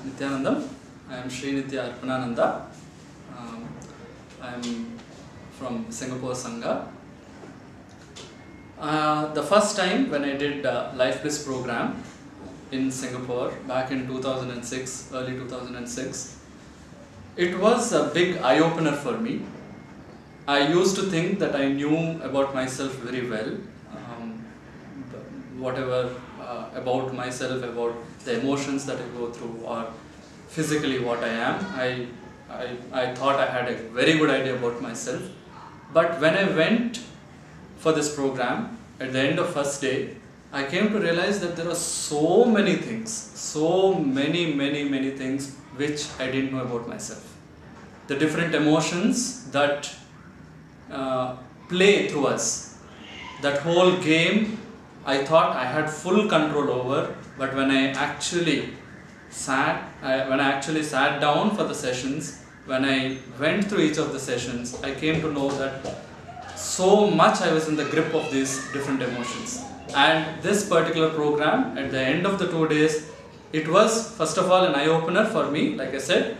Nityanandam. I am Srinitya Arpanananda. I am from Singapore Sangha. The first time when I did Life Bliss program in Singapore back in 2006, early 2006, it was a big eye-opener for me. I used to think that I knew about myself very well, whatever about myself, about the emotions that I go through, or physically what I am. I thought I had a very good idea about myself. But when I went for this program, at the end of first day, I came to realize that there are so many things, so many things which I didn't know about myself. The different emotions that play through us. That whole game I thought I had full control over, but when I actually sat down for the sessions, when I went through each of the sessions, I came to know that so much I was in the grip of these different emotions. And this particular program, at the end of the 2 days, it was first of all an eye-opener for me, like I said,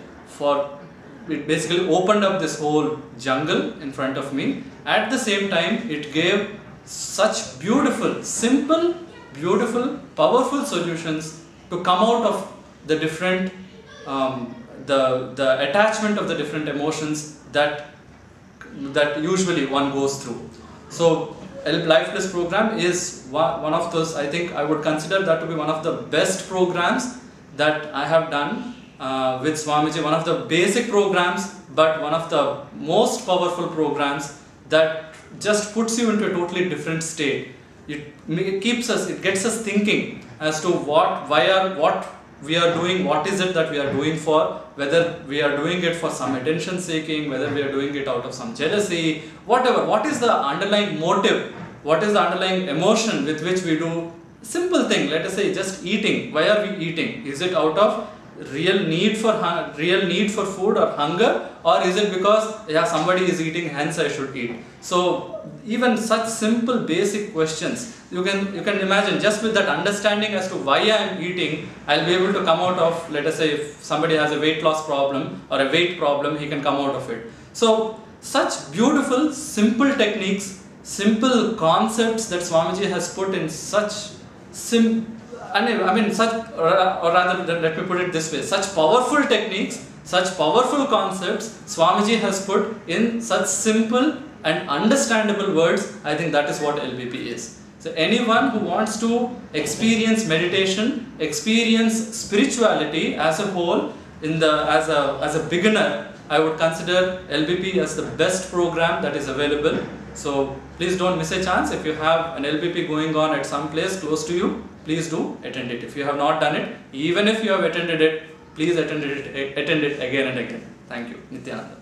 it basically opened up this whole jungle in front of me. At the same time, it gave such beautiful, simple, beautiful, powerful solutions to come out of the different, the attachment of the different emotions that usually one goes through. So, Life Bliss program is one of those, I think I would consider that to be one of the best programs that I have done with Swamiji, one of the basic programs, but one of the most powerful programs that just puts you into a totally different state. It gets us thinking as to what we are doing, what is it that we are doing for, whether we are doing it for some attention seeking, whether we are doing it out of some jealousy, whatever. What is the underlying motive? What is the underlying emotion with which we do simple thing? Let us say just eating. Why are we eating? Is it out of real need for food or hunger, or is it because somebody is eating, hence I should eat? So even such simple basic questions, you can imagine, just with that understanding as to why I am eating, I'll be able to come out of, let us say if somebody has a weight loss problem or a weight problem, he can come out of it. So such beautiful simple techniques, simple concepts that Swamiji has put in such let me put it this way, such powerful techniques, such powerful concepts Swamiji has put in such simple and understandable words. I think that is what LBP is. So anyone who wants to experience meditation, experience spirituality as a whole, as a beginner, I would consider LBP as the best program that is available. So please don't miss a chance. If you have an LBP going on at some place close to you, please do attend it. If you have not done it, even if you have attended it, please attend it again and again. Thank you. Nityananda.